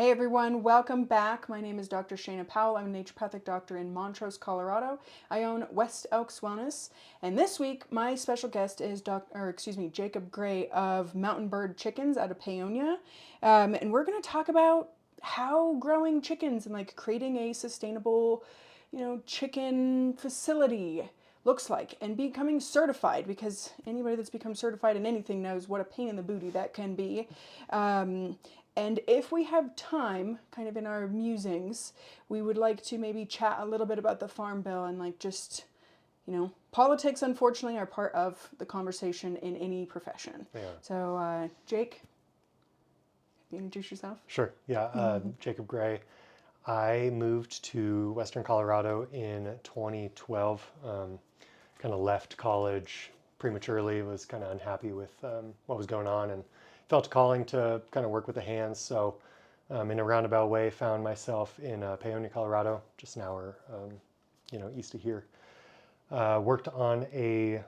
Hey everyone, welcome back. My name is Dr. Shayna Powell. I'm a naturopathic doctor in Montrose, Colorado. I own West Elks Wellness, and this week my special guest is Jacob Gray of Mountain Bird Chickens out of Paonia, and we're going to talk about how growing chickens and like creating a sustainable, chicken facility looks like and becoming certified, because anybody that's become certified in anything knows what a pain in the booty that can be. And if we have time, kind of in our musings, we would like to maybe chat a little bit about the Farm Bill and politics, unfortunately, are part of the conversation in any profession. Yeah. So, Jake, can you introduce yourself? Sure. Yeah. Jacob Gray. I moved to Western Colorado in 2012. Kind of left college prematurely. Was kind of unhappy with what was going on, and felt a calling to kind of work with the hands. So, in a roundabout way, found myself in Paonia, Colorado, just an hour, east of here. Worked on a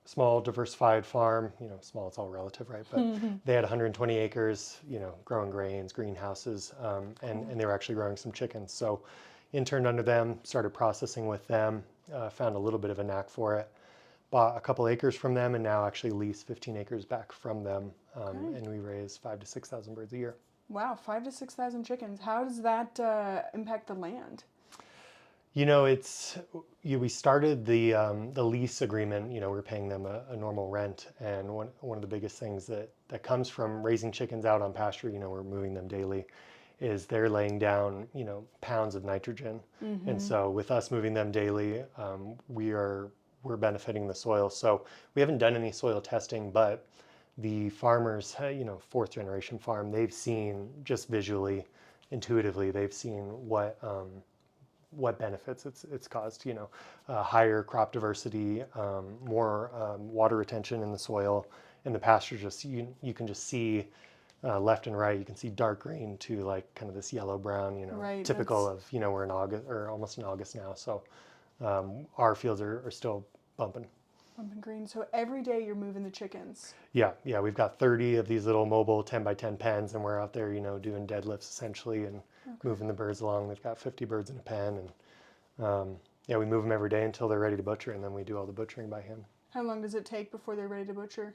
small diversified farm. Small, it's all relative, right? But they had 120 acres, growing grains, greenhouses, and they were actually growing some chickens. So interned under them, started processing with them, found a little bit of a knack for it, bought a couple acres from them, and now actually lease 15 acres back from them. And we raise 5,000 to 6,000 birds a year. Wow, 5,000 to 6,000 chickens. How does that impact the land? We started the lease agreement. We're paying them a normal rent, and one of the biggest things that comes from raising chickens out on pasture, we're moving them daily, is they're laying down pounds of nitrogen, and so with us moving them daily, we're benefiting the soil. So we haven't done any soil testing, but the farmers, fourth generation farm, they've seen just visually, intuitively, they've seen what benefits it's caused. Higher crop diversity, more water retention in the soil, and the pasture. Just you can just see left and right. You can see dark green to like kind of this yellow brown. Right, Typical of we're in August, or almost in August now. So our fields are still bumping. Bumping green. So every day you're moving the chickens. Yeah. We've got 30 of these little mobile 10 by 10 pens, and we're out there, doing deadlifts essentially and moving the birds along. They've got 50 birds in a pen, and we move them every day until they're ready to butcher, and then we do all the butchering by hand. How long does it take before they're ready to butcher?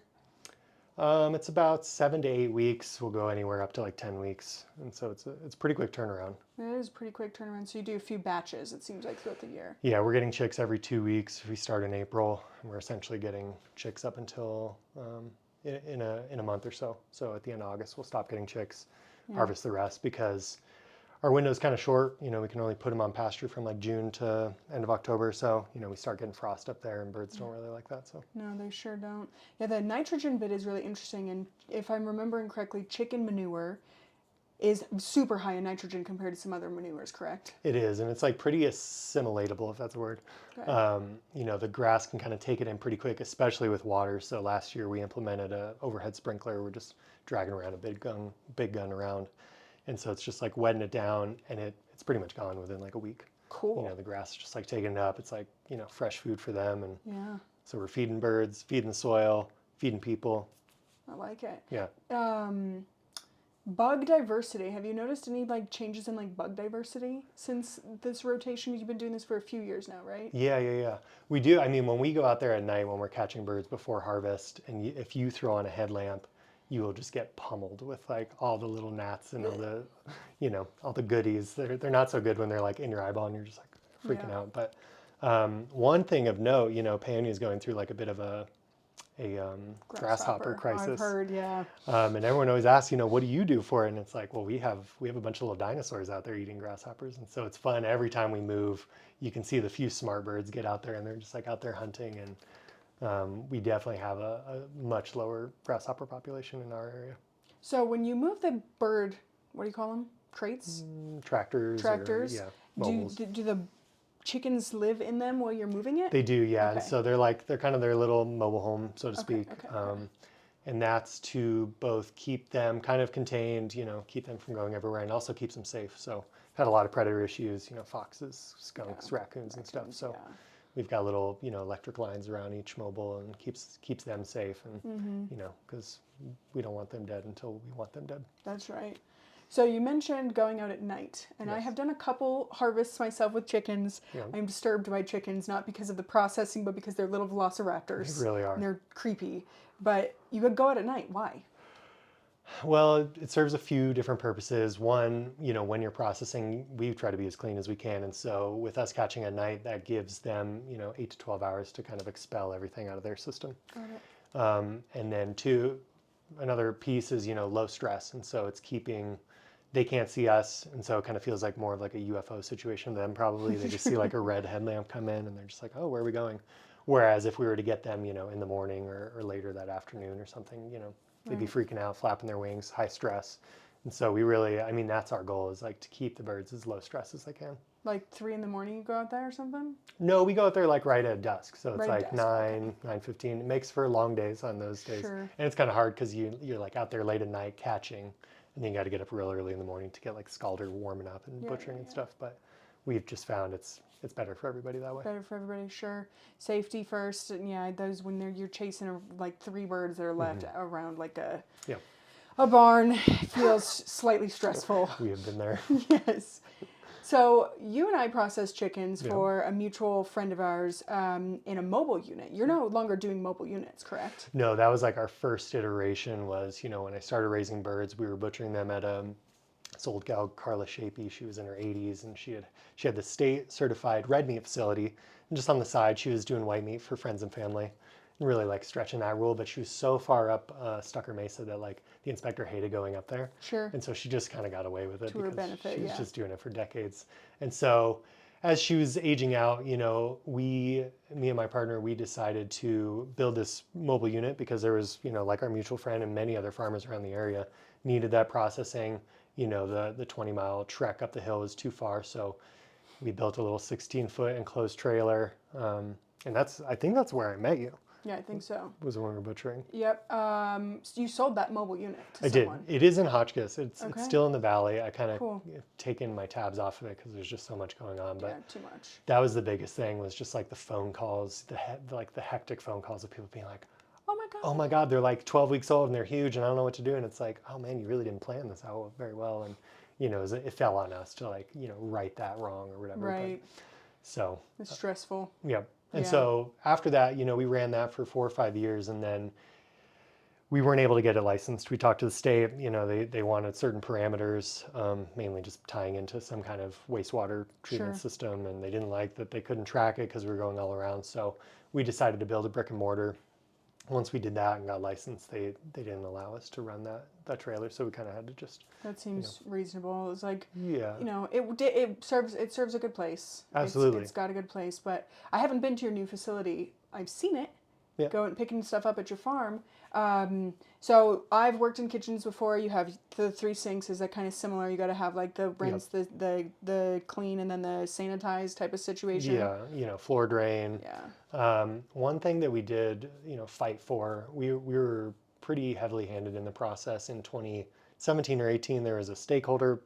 It's about 7 to 8 weeks. We'll go anywhere up to like 10 weeks, and so it's a pretty quick turnaround. It is a pretty quick turnaround. So you do a few batches, it seems like, throughout the year. Yeah, we're getting chicks every 2 weeks. We start in April, and we're essentially getting chicks up until in a month or so. So at the end of August, we'll stop getting chicks, harvest the rest, because our window is kind of short. We can only put them on pasture from like June to end of October. So, we start getting frost up there, and birds don't really like that. So No, they sure don't. Yeah, the nitrogen bit is really interesting. And if I'm remembering correctly, chicken manure is super high in nitrogen compared to some other manures, correct? it is, and it's like pretty assimilatable, if that's a word. Okay. The grass can kind of take it in pretty quick, especially with water. So last year we implemented a overhead sprinkler. We're just dragging around a big gun around. And so it's just like wetting it down, and it's pretty much gone within like a week. Cool. The grass is just like taking it up. It's like, fresh food for them. And Yeah, so we're feeding birds, feeding the soil, feeding people. I like it. Yeah. Bug diversity. Have you noticed any like changes in like bug diversity since this rotation? You've been doing this for a few years now, right? Yeah. We do. I mean, when we go out there at night, when we're catching birds before harvest, and if you throw on a headlamp, you will just get pummeled with like all the little gnats and all the goodies. They're not so good when they're like in your eyeball and you're just like freaking out. But one thing of note, Paonia is going through like a bit of a grasshopper crisis. I've heard, yeah. And everyone always asks, what do you do for it? And it's like, well, we have a bunch of little dinosaurs out there eating grasshoppers, and so it's fun. Every time we move, you can see the few smart birds get out there, and they're just like out there hunting. And we definitely have a much lower grasshopper population in our area. So when you move the bird, what do you call them? Crates? Tractors. Tractors. Mobiles. Do the chickens live in them while you're moving it? They do, yeah. Okay. And so they're kind of their little mobile home, so to speak. Okay. And that's to both keep them kind of contained, keep them from going everywhere, and also keeps them safe. So had a lot of predator issues, foxes, skunks, raccoons, and stuff. So we've got little, electric lines around each mobile, and keeps them safe, and because we don't want them dead until we want them dead. That's right. So you mentioned going out at night, and I Yes. have done a couple harvests myself with chickens. Yeah. I'm disturbed by chickens, not because of the processing, but because they're little They velociraptors really are. and they're creepy. But you could go out at night. Why? Well, it serves a few different purposes. One, when you're processing, we try to be as clean as we can. And so with us catching at night, that gives them, 8 to 12 hours to kind of expel everything out of their system. Got it. And then two, another piece is, low stress. And so it's keeping, they can't see us. And so it kind of feels like more of like a UFO situation to them probably. They just see like a red headlamp come in and they're just like, oh, where are we going? Whereas if we were to get them, in the morning or later that afternoon or something, they'd be freaking out, flapping their wings, high stress. And so we really, that's our goal, is like to keep the birds as low stress as they can. Like 3 in the morning, you go out there or something? No, we go out there like right at dusk. So it's Right at like dusk, okay. 9:15. It makes for long days on those days. Sure. And it's kind of hard because you're like out there late at night catching, and then you got to get up real early in the morning to get like scalder warming up and butchering and stuff. But we've just found it's better for everybody that way. Better for everybody, sure. Safety first, and yeah, those when you're chasing like 3 birds that are left around like Yeah, a barn feels slightly stressful. we have been there. Yes. So you and I processed chickens Yeah. for a mutual friend of ours in a mobile unit. You're no longer doing mobile units, correct? No, that was like our first iteration was, when I started raising birds, we were butchering them at this old gal, Carla Shapey. She was in her 80s and she had the state certified red meat facility. And just on the side, she was doing white meat for friends and family and really like stretching that rule. But she was so far up Stucker Mesa that like the inspector hated going up there. Sure. And so she just kind of got away with it To her because benefit, she was yeah. just doing it for decades. And so as she was aging out, me and my partner, we decided to build this mobile unit because there was, like our mutual friend and many other farmers around the area needed that processing. The 20-mile trek up the hill was too far. So we built a little 16-foot enclosed trailer. And I think that's where I met you, Yeah, I think so. was when we were butchering. Yep. So you sold that mobile unit to I did. someone. It is in Hotchkiss. It's Okay. still in the valley. I kind of Cool. taken my tabs off of it because there's just so much going on. But Yeah, too much. that was the biggest thing, was just like the phone calls, the hectic phone calls of people being like, Oh my God. oh my God, they're like 12 weeks old and they're huge and I don't know what to do. And it's like, oh man, you really didn't plan this out very well. And, it fell on us to like, right that wrong or whatever. Right. But, so, It's stressful. yeah. And Yeah. so after that, we ran that for 4 or 5 years and then we weren't able to get it licensed. We talked to the state, they wanted certain parameters, mainly just tying into some kind of wastewater treatment Sure. system. And they didn't like that they couldn't track it because we were going all around. So we decided to build a brick and mortar. Once we did that and got licensed, they didn't allow us to run that trailer. So we kind of had to just, That seems reasonable. It's like, yeah. it serves a good place. Absolutely. It's got a good place, but I haven't been to your new facility. I've seen it. Yeah. Going picking stuff up at your farm. So I've worked in kitchens before. You have the 3 sinks. Is that kind of similar? You got to have like the rinse, the clean, and then the sanitize type of situation. Yeah, floor drain. Yeah. One thing that we did, fight for, we were pretty heavily handed in the process in 2017 or 18. There was a stakeholder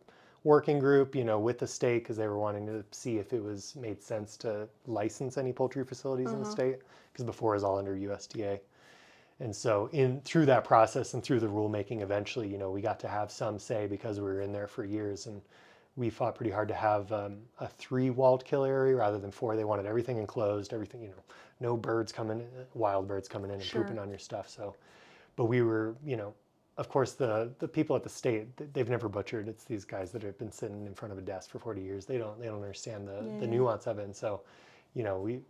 working group, with the state because they were wanting to see if it was made sense to license any poultry facilities in the state, because before it was all under USDA. And so through that process and through the rulemaking, eventually, we got to have some say because we were in there for years. And we fought pretty hard to have a 3-walled kill area rather than 4. They wanted everything enclosed, everything, no birds coming, wild birds coming in and Sure. pooping on your stuff. So, but we were, of course, the people at the state, they've never butchered. It's these guys that have been sitting in front of a desk for 40 years. They don't understand the nuance of it. And so, we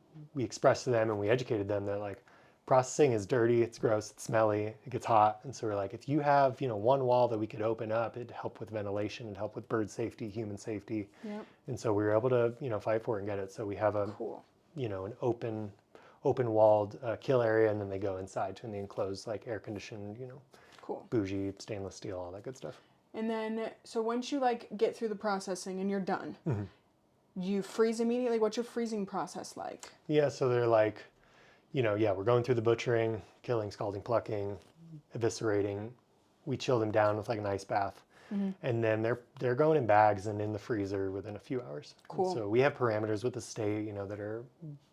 expressed to them and we educated them that like, processing is dirty, it's gross, it's smelly, it gets hot. And so we're like, if you have, one wall that we could open up, it'd help with ventilation, it'd help with bird safety, human safety. Yep. And so we were able to, fight for it and get it. So we have a, Cool. an open walled kill area, and then they go inside to the enclosed, like air conditioned, Cool. bougie, stainless steel, all that good stuff. And then, so once you like get through the processing and you're done, you freeze immediately. What's your freezing process like? Yeah, so they're like, we're going through the butchering, killing, scalding, plucking, eviscerating. We chill them down with like an ice bath. And then they're going in bags and in the freezer within a few hours. Cool. And so we have parameters with the state, that are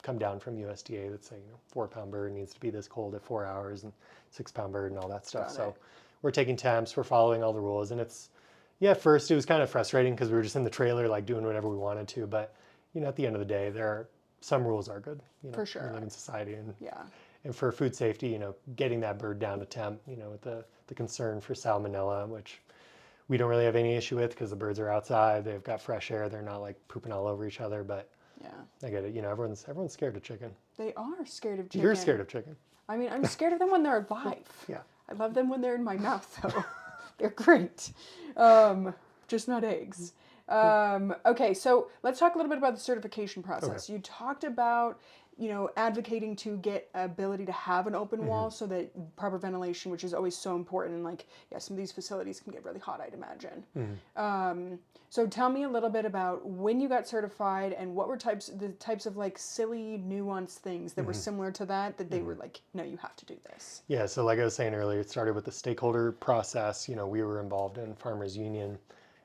come down from USDA that say, 4-pound bird needs to be this cold at 4 hours and 6-pound bird and all that stuff. Got So it. we're taking temps, we're following all the rules, and it's Yeah, at first it was kind of frustrating because we were just in the trailer, like doing whatever we wanted to. But at the end of the day, some rules are good. For We sure. live in society, and Yeah. for food safety, getting that bird down to temp, with the concern for salmonella, which we don't really have any issue with because the birds are outside, they've got fresh air, they're not like pooping all over each other. But Yeah. I get it. Everyone's scared of chicken. They are scared of chicken. You're scared of chicken. I mean, I'm scared of them when they're alive. Yeah. I love them when they're in my mouth, though. They're great. Just not eggs. Okay, so let's talk a little bit about the certification process. Okay. You talked about, advocating to get ability to have an open wall so that proper ventilation, which is always so important. And like, yeah, some of these facilities can get really hot, I'd imagine. So tell me a little bit about when you got certified and what were the types of like silly, nuanced things that were similar to that they were like, no, you have to do this. Yeah, so like I was saying earlier, it started with the stakeholder process. We were involved in Farmers Union.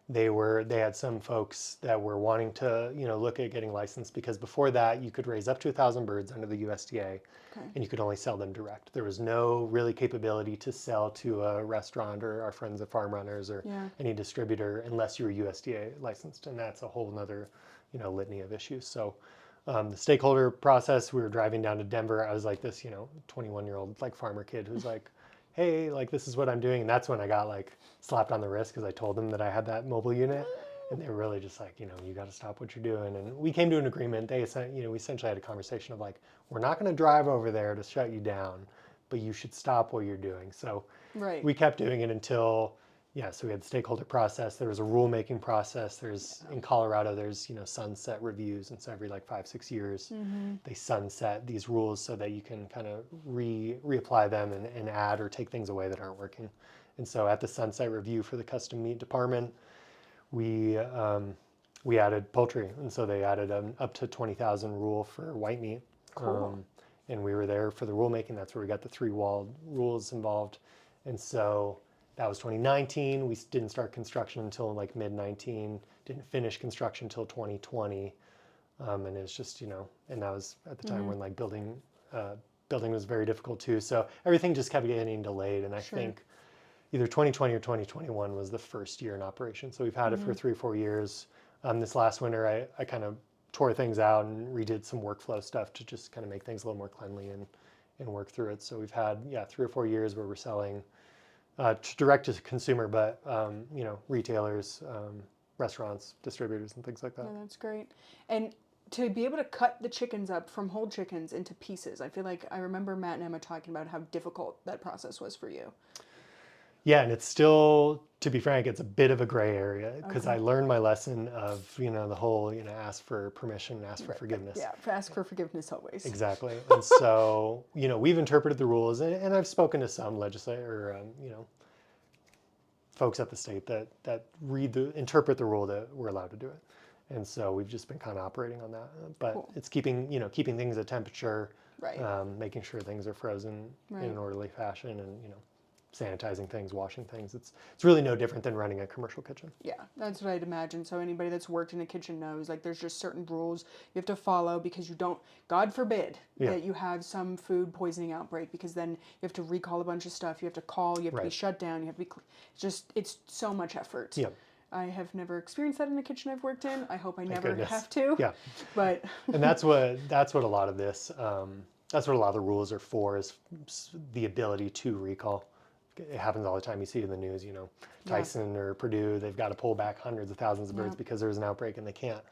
They had some folks that were wanting to, look at getting licensed because before that you could raise up to 1,000 birds under the USDA, Okay. and you could only sell them direct. There was no really capability to sell to a restaurant or our friends at Farm Runners or any distributor unless you were USDA licensed, and that's a whole nother, litany of issues. So the stakeholder process, we were driving down to Denver. I was like this, 21-year-old like farmer kid who's like, hey, like this is what I'm doing. And that's when I got like slapped on the wrist because I told them that I had that mobile unit. And they were really just like, you got to stop what you're doing. And we came to an agreement. We essentially had a conversation of like, we're not going to drive over there to shut you down, but you should stop what you're doing. So Right. we kept doing it until, so we had the stakeholder process. There was a rulemaking process. In Colorado, there's, sunset reviews. And so every like 5-6 years, they sunset these rules so that you can kind of reapply them and add or take things away that aren't working. And so at the sunset review for the custom meat department, we added poultry. And so they added an up to 20,000 rule for white meat. Cool. And we were there for the rulemaking. That's where we got the 3-walled rules involved. And so that was 2019. We didn't start construction until like mid-19. Didn't finish construction until 2020. And it's just, and that was at the time when like building was very difficult too. So everything just kept getting delayed. And I think either 2020 or 2021 was the first year in operation. So we've had it for 3 or 4 years. This last winter, I kind of tore things out and redid some workflow stuff to just kind of make things a little more cleanly and work through it. So we've had 3 or 4 years where we're selling direct to consumer, but retailers, restaurants, distributors, and things like that. Yeah, that's great. And to be able to cut the chickens up from whole chickens into pieces, I feel like I remember Matt and Emma talking about how difficult that process was for you. Yeah, and it's still, to be frank, it's a bit of a gray area because I learned my lesson of, the whole, ask for permission, ask for forgiveness. Yeah, ask for forgiveness always. Exactly. And so, we've interpreted the rules, and I've spoken to some legislator, folks at the state that interpret the rule that we're allowed to do it. And so we've just been kind of operating on that. But it's keeping things at temperature, Right. Making sure things are frozen in an orderly fashion, and, sanitizing things, washing things. It's really no different than running a commercial kitchen. Yeah, that's what I'd imagine. So anybody that's worked in a kitchen knows, like, there's just certain rules you have to follow because you don't, God forbid, that you have some food poisoning outbreak, because then you have to recall a bunch of stuff. You have to call, you have to be shut down, you have to be, it's so much effort. Yeah. I have never experienced that in a kitchen I've worked in. I hope I never goodness. have to. Yeah. But and that's what a lot of this, that's what a lot of the rules are for, is the ability to recall. It happens all the time. You see it in the news, Tyson or Purdue, they've got to pull back hundreds of thousands of birds because there's an outbreak and they can't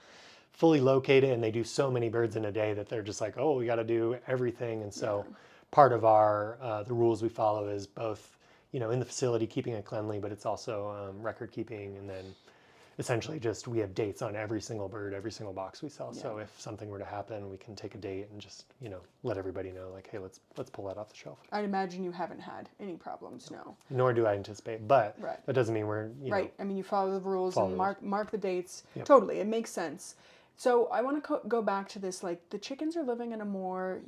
fully locate it. And they do so many birds in a day that they're just like, oh, we got to do everything. And so part of our, the rules we follow is both, in the facility, keeping it cleanly, but it's also record keeping. And then essentially just, we have dates on every single bird, every single box we sell. So if something were to happen, we can take a date and just, let everybody know, like, hey, let's pull that off the shelf. I'd imagine you haven't had any problems, no. Nor do I anticipate, but that doesn't mean we're, Right, I mean, you follow the rules and mark the dates. Yep. Totally, it makes sense. So I want to go back to this, like, the chickens are living in a more,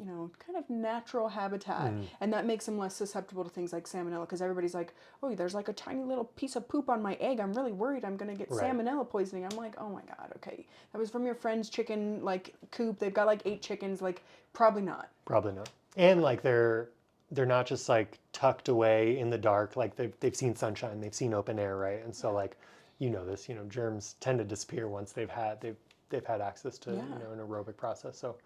kind of natural habitat, and that makes them less susceptible to things like salmonella, because everybody's like, oh, there's like a tiny little piece of poop on my egg. I'm really worried I'm going to get salmonella poisoning. I'm like, oh my God, okay. That was from your friend's chicken, like, coop. They've got like 8 chickens, like, probably not. Probably not. And like they're not just like tucked away in the dark, like they've seen sunshine, they've seen open air, right? And so like you know this, germs tend to disappear once they've had access to an aerobic process. So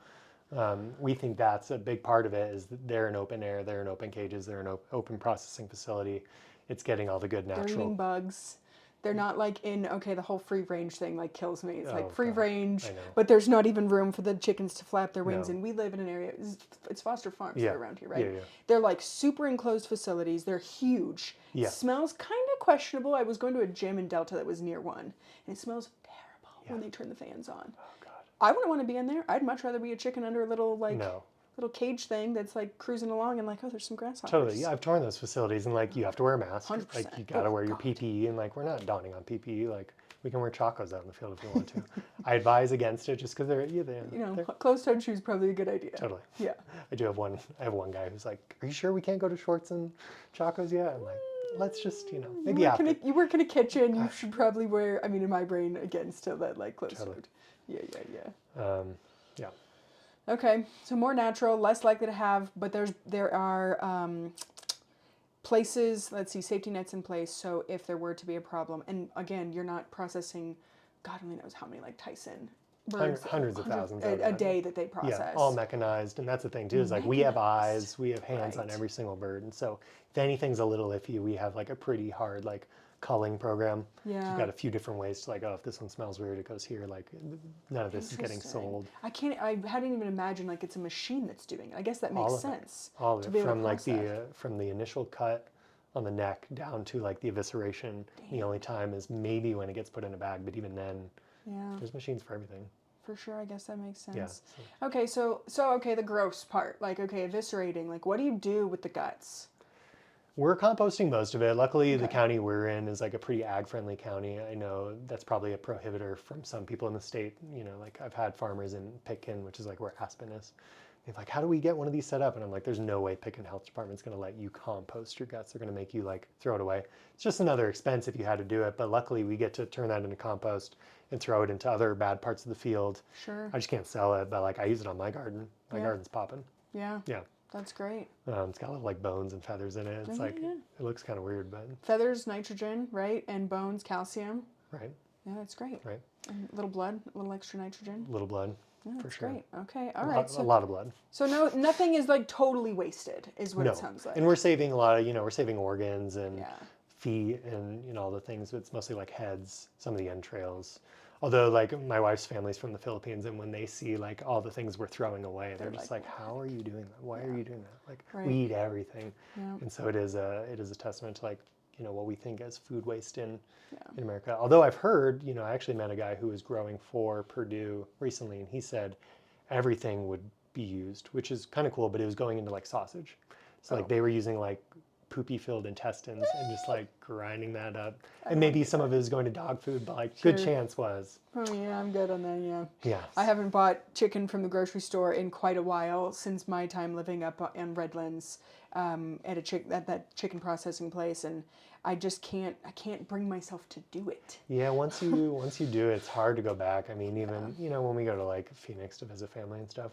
we think that's a big part of it is that they're in open air, they're in open cages, they're in open processing facility. It's getting all the good They're natural. eating bugs. They're not like in, okay, the whole free range thing like kills me. It's like Oh, free God, range, I know. but there's not even room for the chickens to flap their wings. No. And we live in an area, it's Foster Farms that Yeah. are around here, right? Yeah. They're like super enclosed facilities. They're huge. Yeah. Smells kind of questionable. I was going to a gym in Delta that was near one, and it smells terrible when they turn the fans on. Oh, God. I wouldn't want to be in there. I'd much rather be a chicken under a little like No. little cage thing that's like cruising along and like, oh, there's some grasshoppers. Totally. Yeah, I've toured those facilities and like you have to wear a mask. 100%. Like you gotta Oh, wear your God. PPE and like we're not donning on PPE. Like we can wear chacos out in the field if we want to. I advise against it just because they're Closed-toed shoes probably a good idea. totally. Yeah. I have one guy who's like, "Are you sure we can't go to shorts and chacos yet?" I'm like, "Let's just, maybe after." You work in a kitchen. You should probably wear. I mean, in my brain, again, still that like closed-toed. Totally. Yeah. Yeah. Okay, so more natural, less likely to have, but there are places. Let's see, safety nets in place. So if there were to be a problem, and again, you're not processing, God only knows how many like Tyson birds, Hundreds of thousands a day that they process. Yeah, all mechanized, and that's the thing too. Is like we have eyes, we have hands on Right. every single bird, and so if anything's a little iffy, we have like a pretty hard like culling program. Yeah. You've got a few different ways to like, oh, if this one smells weird, it goes here. Like none of this is getting Interesting. sold. I hadn't even imagined like it's a machine that's doing it. I guess that makes All of it. sense. All of to it be able from to like process. from the initial cut on the neck down to like the evisceration. The only time is maybe when it gets put in a bag, but even then, Yeah. there's machines for everything. For sure, I guess that makes sense. Yeah. Okay, so okay, the gross part, like okay, eviscerating, like what do you do with the guts? We're composting most of it. Luckily, the county we're in is like a pretty ag-friendly county. I know that's probably a prohibitor from some people in the state. Like I've had farmers in Pitkin, which is like where Aspen is. They're like, how do we get one of these set up? And I'm like, there's no way Pitkin Health Department's going to let you compost your guts. They're going to make you like throw it away. It's just another expense if you had to do it. But luckily, we get to turn that into compost and throw it into other bad parts of the field. Sure. I just can't sell it, but like I use it on my garden. My garden's popping. Yeah. Yeah. That's great. It's got a lot of like bones and feathers in it. It's like it looks kind of weird, but Feathers, nitrogen, right? And bones, calcium. right. Yeah, that's great. Right. And a little blood, a little extra nitrogen. A little blood. Yeah, for that's sure. great. Okay, all right. A lot of blood. So nothing is like totally wasted, is what No. it sounds like. And we're saving a lot of, we're saving organs and Yeah. feet and all the things. It's mostly like heads, some of the entrails. Although like my wife's family's from the Philippines, and when they see like all the things we're throwing away, they're just like, how are you doing that? Why are you doing that? Like Right. we eat everything. Yeah. And so it is a testament to like, what we think as food waste in America. Although I've heard, I actually met a guy who was growing for Purdue recently, and he said everything would be used, which is kind of cool, but it was going into like sausage. So like they were using like poopy filled intestines and just like grinding that up. And maybe some of it is going to dog food, but like good chance was. Oh yeah, I'm good on that, yeah. Yeah. I haven't bought chicken from the grocery store in quite a while since my time living up in Redlands at that chicken processing place, and I can't bring myself to do it. Yeah, once you do it, it's hard to go back. I mean, even when we go to like Phoenix to visit family and stuff,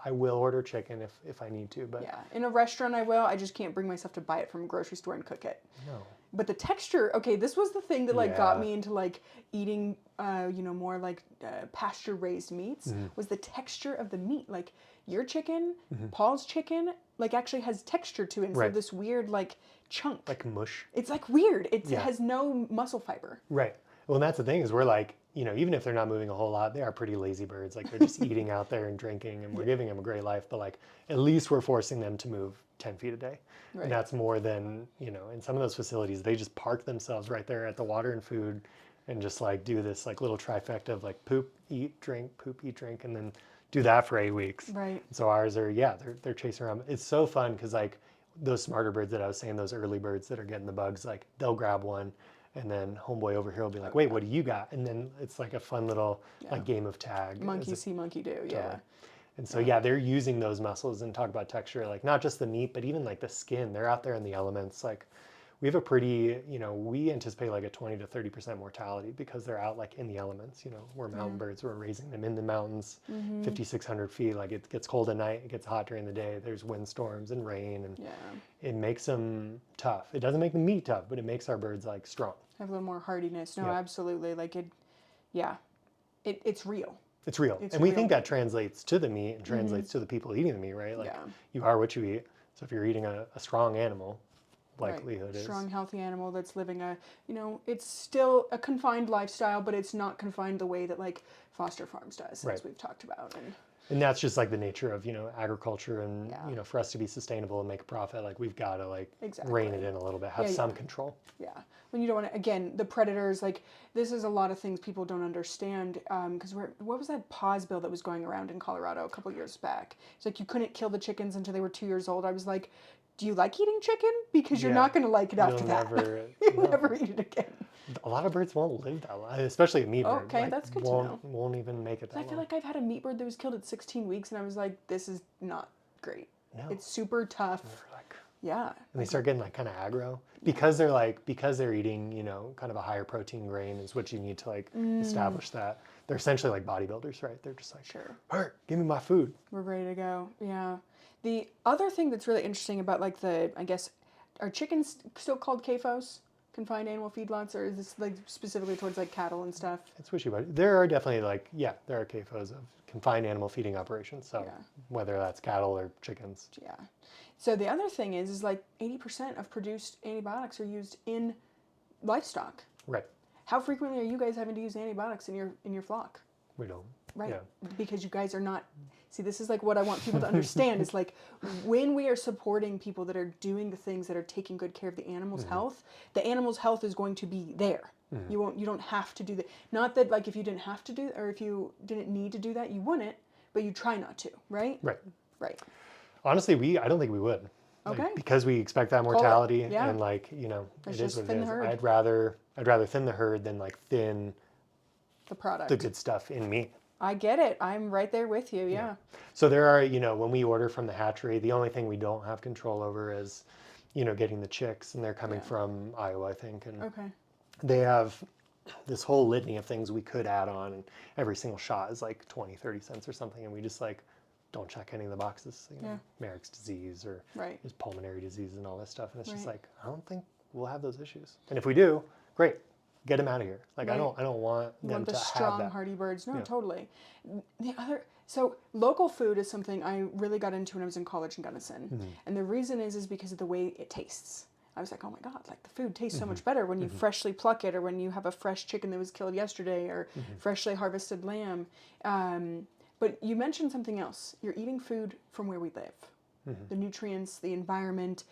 I will order chicken if I need to, but Yeah, in a restaurant I will. I just can't bring myself to buy it from a grocery store and cook it. no. But the texture, okay, this was the thing that like got Yeah. me into like eating, more like pasture raised meats. Was the texture of the meat. Like your chicken, Paul's chicken, like actually has texture to it instead of Right. this weird like chunk. Like mush. It's like weird. It has no muscle fiber. Right. Well, and that's the thing is we're like, even if they're not moving a whole lot, they are pretty lazy birds. Like they're just eating out there and drinking, and we're giving them a great life. But like, at least we're forcing them to move 10 feet a day. Right. And that's more than, in some of those facilities, they just park themselves right there at the water and food and just like do this like little trifecta of like poop, eat, drink, and then do that for 8 weeks. Right. So ours are, they're chasing around. It's so fun because like those smarter birds that I was saying, those early birds that are getting the bugs, like they'll grab one and then homeboy over here will be like, wait, what do you got? And then it's like a fun little like game of tag. Monkey see, monkey do. Yeah. Totally. And so, they're using those muscles and talk about texture, like not just the meat, but even like the skin. They're out there in the elements. Like we have a pretty, we anticipate like a 20 to 30% mortality because they're out like in the elements, we're mountain birds, we're raising them in the mountains, 5,600 feet, like it gets cold at night, it gets hot during the day, there's windstorms and rain, and it makes them tough. It doesn't make the meat tough, but it makes our birds like strong. Have a little more hardiness. No, absolutely. Like it's real. It's real. It's and we real think that meat. translates to the meat and translates to the people eating the meat, right? Like you are what you eat. So if you're eating a strong animal, likelihood is strong, healthy animal that's living it's still a confined lifestyle, but it's not confined the way that like Foster Farms does, as we've talked about. And that's just like the nature of, agriculture and, for us to be sustainable and make a profit, like we've got to like rein it in a little bit, have some control. Yeah. When you don't want to, again, the predators, like this is a lot of things people don't understand. Because what was that pause bill that was going around in Colorado a couple years back? It's like you couldn't kill the chickens until they were 2 years old. I was like, do you like eating chicken? Because you're not going to like it after that. You'll never eat it again. A lot of birds won't live that long, especially a meat bird. Okay, like, that's good to know. Won't even make it that long. I feel like I've had a meat bird that was killed at 16 weeks, and I was like, this is not great. No. It's super tough. Yeah. And they start getting like kind of aggro because they're eating, kind of a higher protein grain is what you need to like establish that. They're essentially like bodybuilders, right? They're just like, "Hey, give me my food. We're ready to go." Yeah. The other thing that's really interesting about like are chickens still called CAFOs? Confined animal feedlots, or is this like specifically towards like cattle and stuff? It's wishy-washy. There are definitely there are CAFOs of confined animal feeding operations. So whether that's cattle or chickens. Yeah. So the other thing is like 80% of produced antibiotics are used in livestock. Right. How frequently are you guys having to use antibiotics in your flock? We don't. Right. Yeah. Because you guys are not. See, this is like what I want people to understand is like when we are supporting people that are doing the things that are taking good care of the animal's health, the animal's health is going to be there. You don't have to do that. Not that like if you didn't have to do, or if you didn't need to do that, you wouldn't, but you try not to, right? Right. Right. Honestly, I don't think we would. Okay. Like, because we expect that mortality and like, it Let's is what it is. herd. I'd rather thin the herd than like thin the product. The good stuff in meat. I get it. I'm right there with you. Yeah. So there are, when we order from the hatchery, the only thing we don't have control over is, getting the chicks, and they're coming from Iowa, I think. And they have this whole litany of things we could add on, and every single shot is like 20, 30 cents or something. And we just like, don't check any of the boxes, Marek's disease or his pulmonary disease and all this stuff. And it's just like, I don't think we'll have those issues. And if we do, great. Get them out of here. Like I don't want them to have strong, that. hardy birds. No, totally. So local food is something I really got into when I was in college in Gunnison, and the reason is because of the way it tastes. I was like, oh my god, like the food tastes so much better when you freshly pluck it, or when you have a fresh chicken that was killed yesterday, or freshly harvested lamb. But you mentioned something else. You're eating food from where we live, the nutrients, the environment.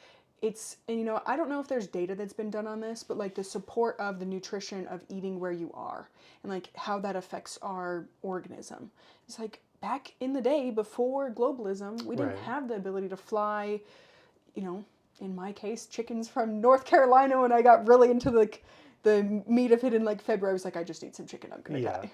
And I don't know if there's data that's been done on this, but like the support of the nutrition of eating where you are and like how that affects our organism. It's like back in the day before globalism, we didn't have the ability to fly, in my case, chickens from North Carolina when I got really into the meat of it in like February. I was like, I just eat some chicken, I'm gonna die.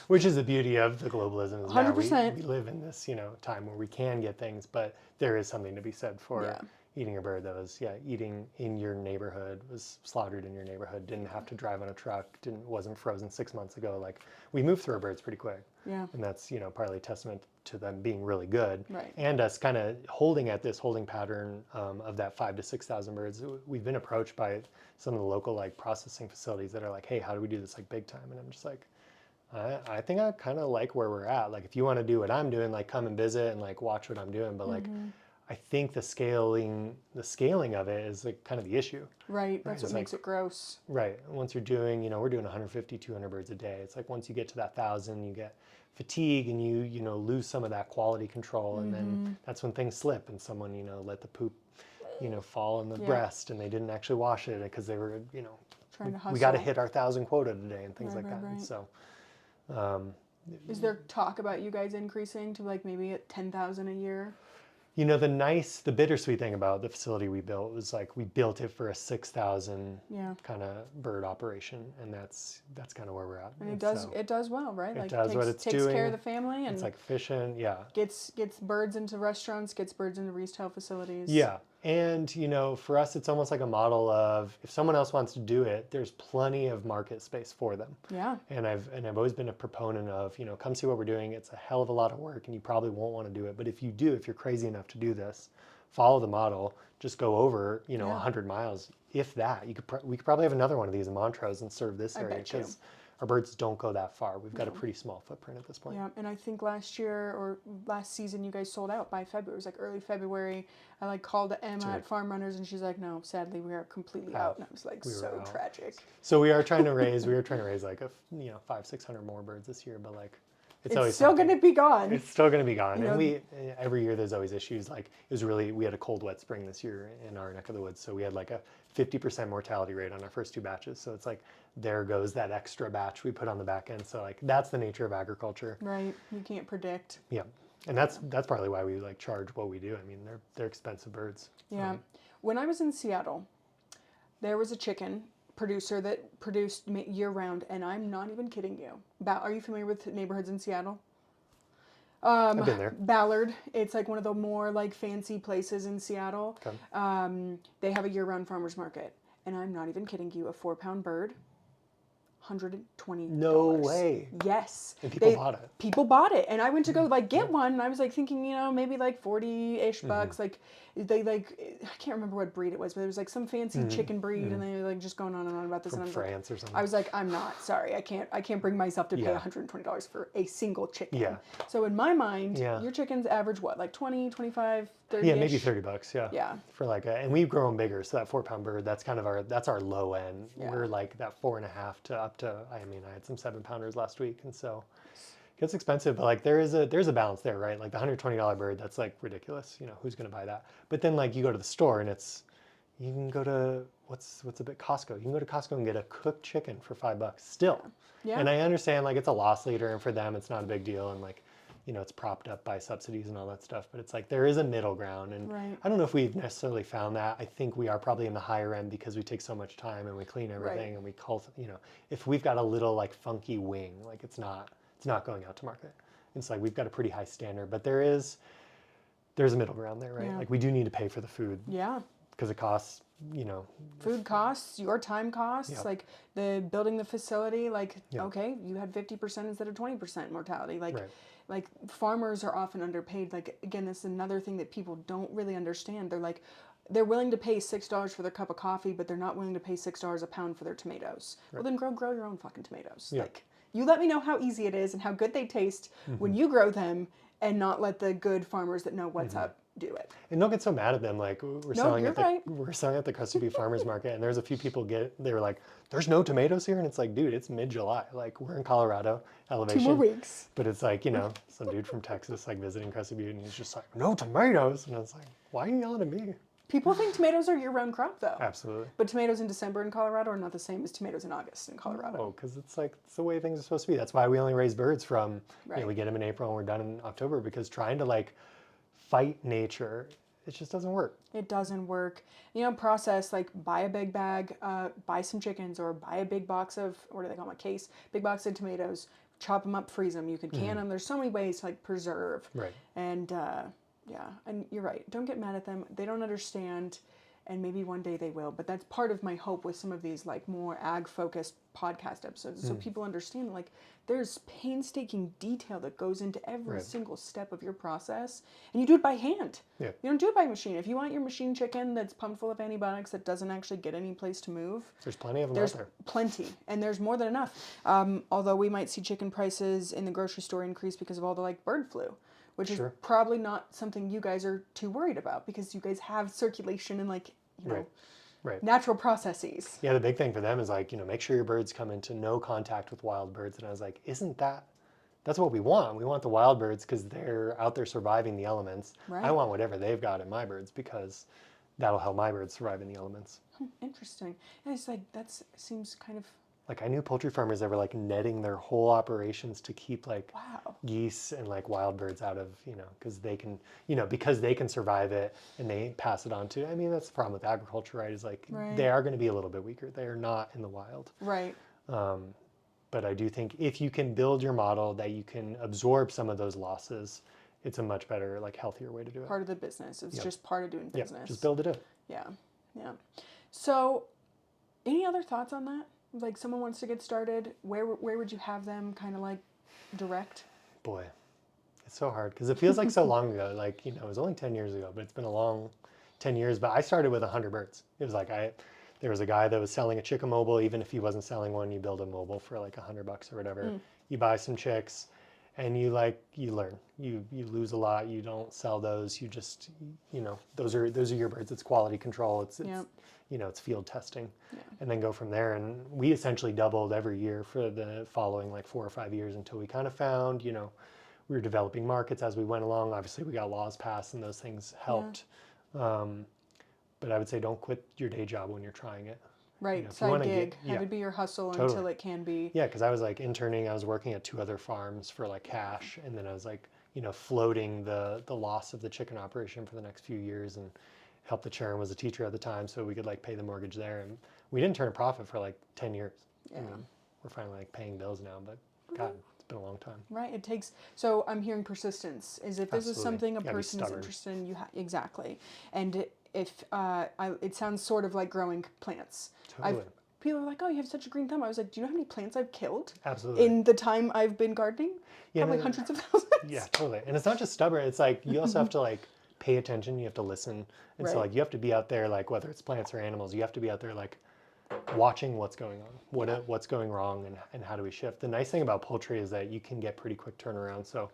Which is the beauty of the globalism. Is 100%. Now we live in this, time where we can get things, but there is something to be said for eating a bird that was eating in your neighborhood, was slaughtered in your neighborhood, didn't have to drive on a truck, wasn't frozen 6 months ago. Like we move through our birds pretty quick. Yeah. And that's partly a testament to them being really good. Right. And us kind of holding pattern of that 5,000 to 6,000 birds. We've been approached by some of the local like processing facilities that are like, hey, how do we do this like big time? And I'm just like, I think I kind of like where we're at. Like if you want to do what I'm doing, like come and visit and like watch what I'm doing, but like I think the scaling of it is like kind of the issue. Right. That's what makes it gross. Right. Once you're doing, we're doing 150, 200 birds a day. It's like once you get to that 1,000, you get fatigue and you lose some of that quality control, and then that's when things slip and someone let the poop fall in the breast and they didn't actually wash it because they were trying to hustle. We got to hit our 1,000 quota today and things like that. Right. So. Is there talk about you guys increasing to like maybe at 10,000 a year? The bittersweet thing about the facility we built was like we built it for a 6,000 kind of bird operation, and that's kind of where we're at. And it does well, right? It does what it's doing. Takes care of the family, and it's like efficient, Gets birds into restaurants, gets birds into retail facilities. Yeah, And, for us, it's almost like a model of if someone else wants to do it, there's plenty of market space for them. Yeah. And I've always been a proponent of, come see what we're doing. It's a hell of a lot of work and you probably won't want to do it. But if you're crazy enough to do this, follow the model, just go over, Yeah. 100 miles. If that, we could probably have another one of these in Montrose and serve this I area bet you. because our birds don't go that far. We've got a No. pretty small footprint at this point. Yeah, and I think last year or last season you guys sold out by February. It was like early February. I like called Emma at Farm Runners and she's like, "No, sadly we are completely out." And I was like, We were so out. tragic. So we were trying to raise like 500-600 more birds this year, but like It's always still something. going to be gone. It's still going to be gone. You And know- every year there's always issues. Like we had a cold, wet spring this year in our neck of the woods. So we had like a 50% mortality rate on our first 2 batches. So it's like, there goes that extra batch we put on the back end. So like, that's the nature of agriculture. Right. You can't predict. Yeah. And that's partly why we like charge what we do. I mean, they're expensive birds. Yeah. When I was in Seattle, there was a chicken producer that produced year round, and I'm not even kidding you. Are you familiar with neighborhoods in Seattle? I've been there. Ballard. It's like one of the more like fancy places in Seattle. Okay. They have a year-round farmers market, and I'm not even kidding you. A 4-pound bird, $120. No way. Yes. And people bought it. People bought it, and I went to go like get one, and I was like thinking, maybe like 40-ish bucks. Like they I can't remember what breed it was, but it was like some fancy chicken breed, and they were like just going on and on about this. From and I was France like, or something. I was like, I'm not sorry, I can't bring myself to pay $120 for a single chicken. Yeah. So in my mind, Yeah. your chickens average what, like 20, 25, 30? Yeah, maybe $30. Yeah. Yeah. For like and we've grown bigger. So that 4-pound bird, that's kind of our low end. Yeah. We're like that 4.5 to up to. I mean, I had some 7-pounders last week, and so it gets expensive. But like there's a balance there, right? Like the $120 bird, that's like ridiculous. Who's gonna buy that? But then like you go to the store and you can go to what's a bit Costco. You can go to Costco and get a cooked chicken for $5 still. Yeah. And I understand like it's a loss leader, and for them it's not a big deal, and like. It's propped up by subsidies and all that stuff, but it's like there is a middle ground, and Right. I don't know if we've necessarily found that. I think we are probably in the higher end because we take so much time and we clean everything and we if we've got a little like funky wing, like it's not going out to market. It's like we've got a pretty high standard, but there's a middle ground there, right? Yeah. Like we do need to pay for the food Yeah. because it costs, Food costs, your time costs, Yep. like the building the facility, like, Yep. okay, you had 50% instead of 20% mortality. Like, Right. like farmers are often underpaid. Like, again, this is another thing that people don't really understand. They're willing to pay $6 for their cup of coffee, but they're not willing to pay $6 a pound for their tomatoes. Well, then grow your own fucking tomatoes. Yeah. Like, you let me know how easy it is and how good they taste when you grow them, and not let the good farmers that know what's up do it. And don't get so mad at them. Like we're selling you're at the right. we're selling at the Crested Butte Farmers Market, and there's a few people they were like, "There's no tomatoes here," and it's like, dude, it's mid-July. Like we're in Colorado, elevation. 2 more weeks. But it's like some dude from Texas like visiting Crested Butte, and he's just like, "No tomatoes," and I was like, "Why are you yelling at me?" People think tomatoes are year-round crop, though. Absolutely. But tomatoes in December in Colorado are not the same as tomatoes in August in Colorado. Oh, because it's the way things are supposed to be. That's why we only raise birds from, Right. we get them in April and we're done in October, because trying to like fight nature, it just doesn't work. It doesn't work. Process, like buy a big bag, buy some chickens, or buy a big box of, what do they call them, a case, big box of tomatoes, chop them up, freeze them. You can can them. There's so many ways to like preserve. Right. And yeah, and you're right. Don't get mad at them. They don't understand. And maybe one day they will. But that's part of my hope with some of these like more ag-focused podcast episodes. So people understand like there's painstaking detail that goes into every single step of your process. And you do it by hand. Yeah. You don't do it by machine. If you want your machine chicken that's pumped full of antibiotics that doesn't actually get any place to move, There's plenty of them there's out there. plenty. And there's more than enough. Although we might see chicken prices in the grocery store increase because of all the like bird flu, which is probably not something you guys are too worried about because you guys have circulation and like, Right. natural processes. Yeah, the big thing for them is like, make sure your birds come into no contact with wild birds. And I was like, that's what we want. We want the wild birds because they're out there surviving the elements. Right. I want whatever they've got in my birds because that'll help my birds survive in the elements. Interesting. And it's like, that seems kind of... Like I knew poultry farmers that were like netting their whole operations to keep like geese and like wild birds out of, because they can survive it and they pass it on to, that's the problem with agriculture, right? Is like they are going to be a little bit weaker. They are not in the wild. Right. But I do think if you can build your model that you can absorb some of those losses it's a much better, like healthier way to do it. Part of the business. It's Yep. just part of doing business. Just build it up. Yeah. Yeah. So, any other thoughts on that? Like, someone wants to get started, where would you have them kind of like direct? Boy, it's so hard because it feels like so long ago. Like, you know, it was only 10 years ago, but it's been a long 10 years. But I started with 100 birds. It was like there was a guy that was selling a chicken mobile. Even if he wasn't selling one, you build a mobile for like $100 or whatever. You buy some chicks, and you learn. You lose a lot. You don't sell those. You just, you know, those are your birds. It's quality control. It's you know, it's field testing, and then go from there. And we essentially doubled every year for the following like 4 or 5 years until we kind of found, you know, we were developing markets as we went along. Obviously, we got laws passed, and those things helped. But I would say don't quit your day job when you're trying it. Right, You know, if you side wanna gig. get- Have it be your hustle Totally. until it can be. Yeah, because I was like interning. I was working at 2 other farms for like cash, and then I was like, you know, floating the loss of the chicken operation for the next few years, and helped the chairman, was a teacher at the time, so we could like pay the mortgage there. And we didn't turn a profit for like 10 years. Yeah. I mean, we're finally like paying bills now, but God, it's been a long time. Right, it takes. So I'm hearing persistence. Is if this is Absolutely. something a Gotta be person is stubborn. interested in, exactly. And if it sounds sort of like growing plants. Totally. People are like, "Oh, you have such a green thumb." I was like, "Do you know how many plants I've killed Absolutely. in the time I've been gardening? Yeah, Probably no, hundreds of thousands." Yeah, totally. And it's not just stubborn. It's like you also have to like pay attention. You have to listen. And so Right. like you have to be out there, like whether it's plants or animals, you have to be out there like watching what's going on, what's going wrong, and how do we shift. The nice thing about poultry is that you can get pretty quick turnaround. So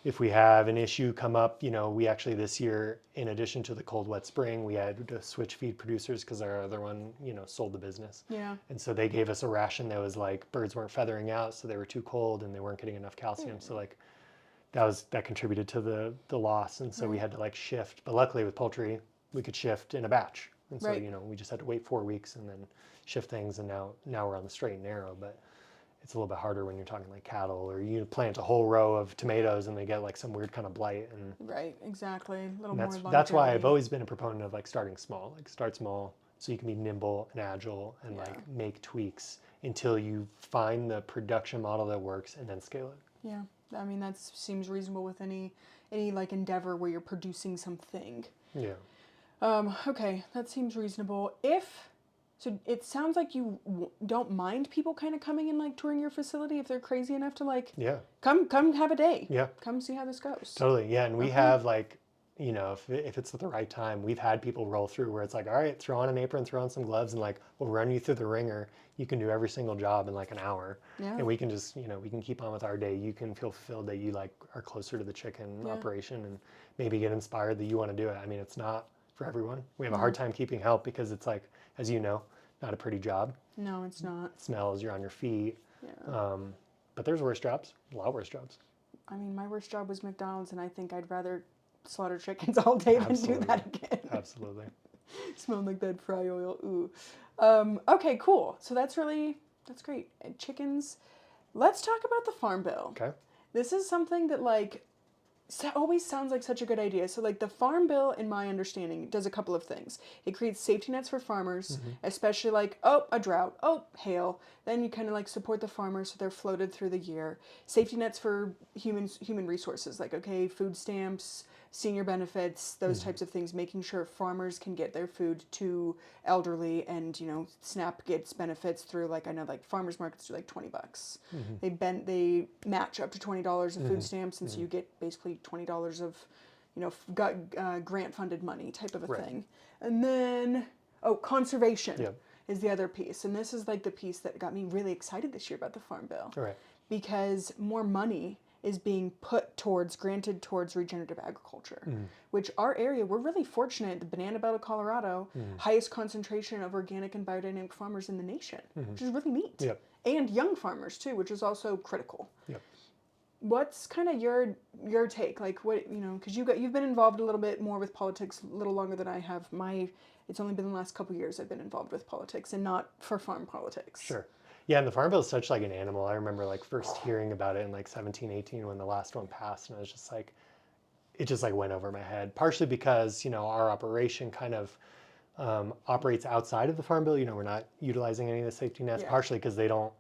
if we have an issue come up, you know, we actually this year, in addition to the cold, wet spring, we had to switch feed producers because our other one, you know, sold the business. Yeah. And so they gave us a ration that was like birds weren't feathering out, so they were too cold and they weren't getting enough calcium. So like that contributed to the loss. And so we had to like shift. But luckily with poultry, we could shift in a batch. And so, Right. you know, we just had to wait 4 weeks and then shift things. And now we're on the straight and narrow. But it's a little bit harder when you're talking like cattle, or you plant a whole row of tomatoes and they get like some weird kind of blight. And Right, exactly. A little that's more that's why I've longevity. always been a proponent of like starting small. Like start small so you can be nimble and agile and like make tweaks until you find the production model that works and then scale it. Yeah, I mean that seems reasonable with any like endeavor where you're producing something. Yeah. Okay, that seems reasonable. So it sounds like you don't mind people kind of coming and like touring your facility if they're crazy enough to like Yeah. come have a day. Yeah. Come see how this goes. Totally. Yeah. And we have like, you know, if it's at the right time, we've had people roll through where it's like, all right, throw on an apron, throw on some gloves, and like we'll run you through the ringer. You can do every single job in like an hour. Yeah. And we can just, you know, we can keep on with our day. You can feel fulfilled that you like are closer to the chicken operation and maybe get inspired that you want to do it. I mean, it's not for everyone. We have a hard time keeping help because it's like, as you know, not a pretty job. No, it's not. It smells, you're on your feet. Yeah. But there's worse jobs, a lot worse jobs. I mean, my worst job was McDonald's, and I think I'd rather slaughter chickens all day than do that again. Absolutely. Smelling like that fry oil. Ooh. Okay, cool. So that's great. And chickens. Let's talk about the farm bill. Okay. This is something that like always sounds like such a good idea. So like the farm bill, in my understanding, does a couple of things. It creates safety nets for farmers, especially like, oh, a drought, oh, hail. Then you kind of like support the farmers so they're floated through the year. Safety nets for human resources, like, okay, food stamps, senior benefits, those types of things, making sure farmers can get their food to elderly, and, you know, SNAP gets benefits through, like, I know like farmers markets do like $20. They match up to $20 of food stamps, and so you get basically $20 of, you know, grant funded money type of a thing. And then conservation is the other piece, and this is like the piece that got me really excited this year about the farm bill. Right. Because more money is being granted towards regenerative agriculture, which our area, we're really fortunate. The Banana Belt of Colorado, highest concentration of organic and biodynamic farmers in the nation, which is really neat. Yep. And young farmers too, which is also critical. Yep. What's kind of your take? Like, what, you know, because you've been involved a little bit more with politics a little longer than I have. It's only been the last couple of years I've been involved with politics, and not for farm politics. Sure. Yeah, and the Farm Bill is such like an animal. I remember like first hearing about it in like 17, 18 when the last one passed, and I was just like, it just like went over my head. Partially because, you know, our operation kind of operates outside of the Farm Bill. You know, we're not utilizing any of the safety nets. Yeah. Partially because they don't,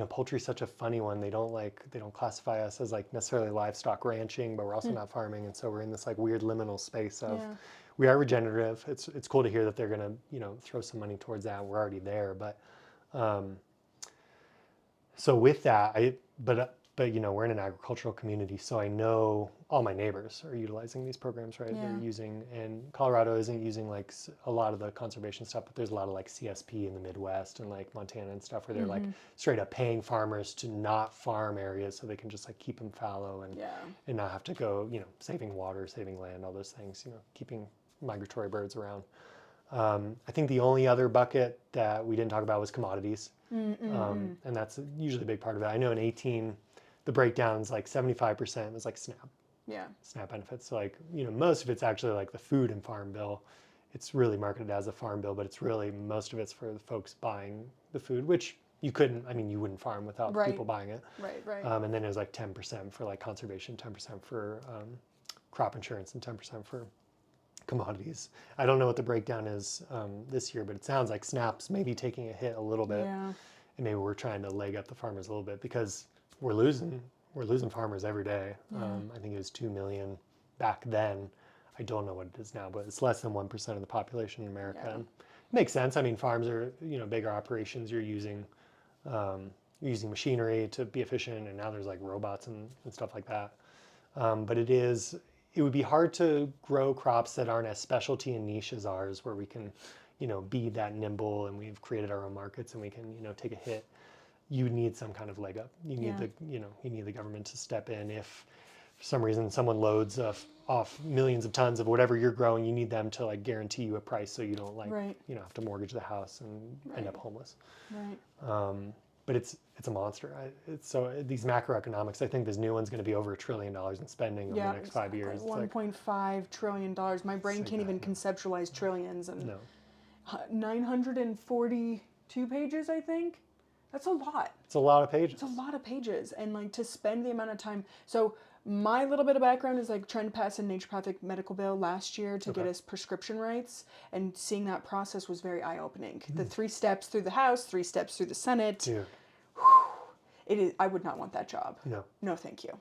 poultry's such a funny one. They don't classify us as like necessarily livestock ranching, but we're also not farming, and so we're in this like weird liminal space of Yeah. we are regenerative. It's cool to hear that they're gonna throw some money towards that. We're already there, but so with that, but we're in an agricultural community, so I know all my neighbors are utilizing these programs, right? Yeah. They're using, and Colorado isn't using like a lot of the conservation stuff, but there's a lot of like CSP in the Midwest and like Montana and stuff where they're like straight up paying farmers to not farm areas so they can just like keep them fallow and Yeah. and not have to go, saving water, saving land, all those things, keeping migratory birds around. I think the only other bucket that we didn't talk about was commodities. And that's usually a big part of it. I know in 18, the breakdown's like 75% is like Yeah. SNAP benefits. So like, most of it's actually like the food and farm bill. It's really marketed as a farm bill, but it's really, most of it's for the folks buying the food, which you wouldn't farm without Right. people buying it. Right. And then it was like 10% for like conservation, 10% for crop insurance, and 10% for commodities. I don't know what the breakdown is this year, but it sounds like SNAP's maybe taking a hit a little bit, Yeah. and maybe we're trying to leg up the farmers a little bit because we're losing farmers every day. I think it was 2 million back then. I don't know what it is now, but it's less than 1% of the population in America. Yeah. And it makes sense. I mean, farms are bigger operations. You're using machinery to be efficient, and now there's like robots and stuff like that. But it would be hard to grow crops that aren't as specialty and niche as ours, where we can, be that nimble, and we've created our own markets, and we can, take a hit. You need some kind of leg up. You need you need the government to step in. If for some reason someone loads off millions of tons of whatever you're growing, you need them to like guarantee you a price so you don't Right. have to mortgage the house and end up homeless. Right. But it's a monster. So these macroeconomics, I think this new one's going to be over $1 trillion in spending over the next 5 years. It's like $1.5 trillion. My brain can't even conceptualize trillions. And no, 942 pages, I think. That's a lot. it's a lot of pages. It's a lot of pages, and like to spend the amount of time. So my little bit of background is like trying to pass a naturopathic medical bill last year to get us prescription rights, and seeing that process was very eye-opening. The 3 steps through the House, 3 steps through the Senate. Dude, It is. I would not want that job. No, thank you.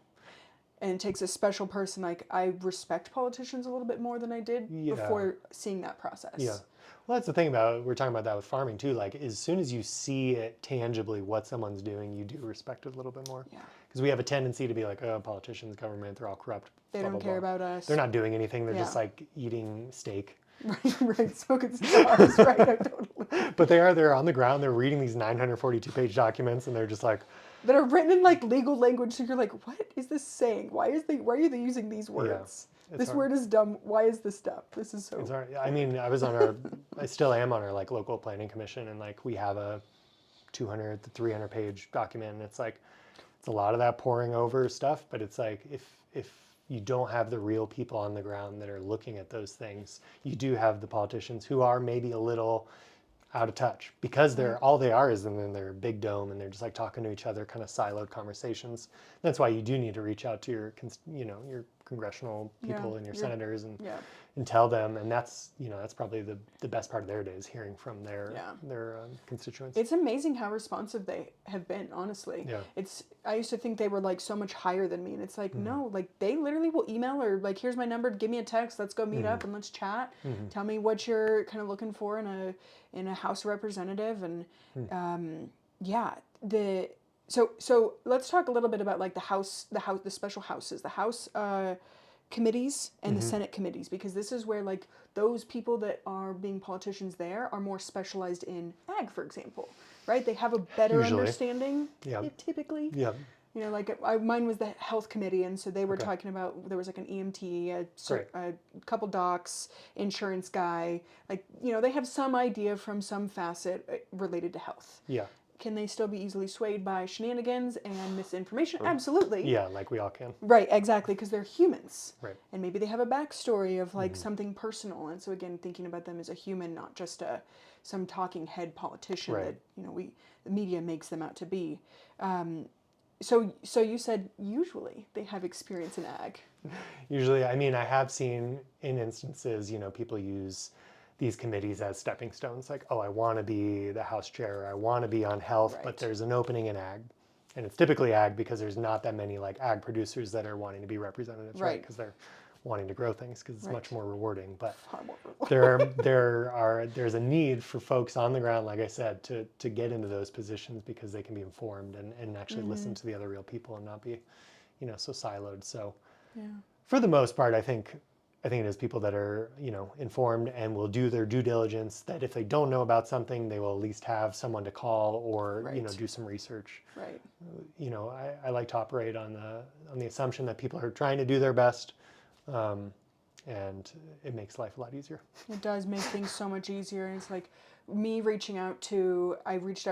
And it takes a special person. Like, I respect politicians a little bit more than I did before seeing that process. Yeah. Well, that's the thing we're talking about that with farming too. Like, as soon as you see it tangibly, what someone's doing, you do respect it a little bit more. Yeah. Because we have a tendency to be like, oh, politicians, government, they're all corrupt. They don't care about us. They're not doing anything. They're just like eating steak. Right, smoking cigars, right, I totally. But they're on the ground, they're reading these 942-page documents, and they're just like, that are written in like legal language, so you're like, what is this saying? Why are they using these words? This word is dumb. Why is this dumb? This is so. It's hard. I mean, I still am on our like local planning commission, and like we have a 200 to 300 page document, and it's like, it's a lot of that poring over stuff, but it's like, if you don't have the real people on the ground that are looking at those things, you do have the politicians who are maybe a little out of touch, because all they are is in their big dome, and they're just like talking to each other, kind of siloed conversations. That's why you do need to reach out to your congressional people and your senators and tell them, and that's probably the best part of their day, is hearing from their constituents. It's amazing how responsive they have been, honestly. Yeah. I used to think they were like so much higher than me, and it's like, no, like they literally will email, or like, here's my number, give me a text, let's go meet up and let's chat. Tell me what you're kind of looking for in a House representative, and so let's talk a little bit about like the special houses, the House committees and the Senate committees, because this is where like those people that are being politicians there are more specialized in ag, for example, right? They have a better understanding typically. Yeah. Like mine was the health committee, and so they were talking about, there was like an EMT, a couple docs, insurance guy, like, they have some idea from some facet related to health. Yeah. Can they still be easily swayed by shenanigans and misinformation? Absolutely. Yeah, like we all can. Right, exactly, because they're humans. Right. And maybe they have a backstory of like something personal, and so again, thinking about them as a human, not just some talking head politician that the media makes them out to be. So you said usually they have experience in ag. Usually, I mean, I have seen in instances, people use these committees as stepping stones. Like, oh, I want to be the House chair, I want to be on health, but Right. there's an opening in ag. And it's typically ag because there's not that many like ag producers that are wanting to be representatives, right? Right. Because they're wanting to grow things because it's Right. much more rewarding. But Far more. there's a need for folks on the ground, like I said, to get into those positions because they can be informed and actually listen to the other real people and not be, so siloed. So Yeah. for the most part, I think it is people that are, informed and will do their due diligence, that if they don't know about something, they will at least have someone to call or, Right. do some research. Right. I like to operate on the assumption that people are trying to do their best, and it makes life a lot easier. It does make things so much easier. And it's like me I reached out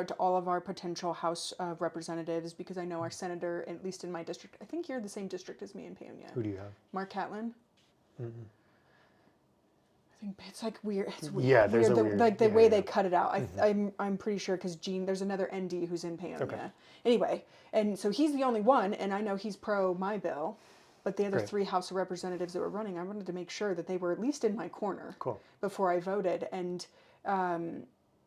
to all of our potential House of Representatives because I know our senator, at least in my district, I think you're the same district as me in Paonia. Who do you have? Mark Catlin. I think it's like weird. It's weird. Yeah, there's a weird, like the yeah, way yeah. they cut it out. I'm pretty sure because there's another ND who's in Paonia. Okay. Anyway, and so he's the only one, and I know he's pro my bill, but the other Great. 3 House of Representatives that were running, I wanted to make sure that they were at least in my corner. Cool. Before I voted, and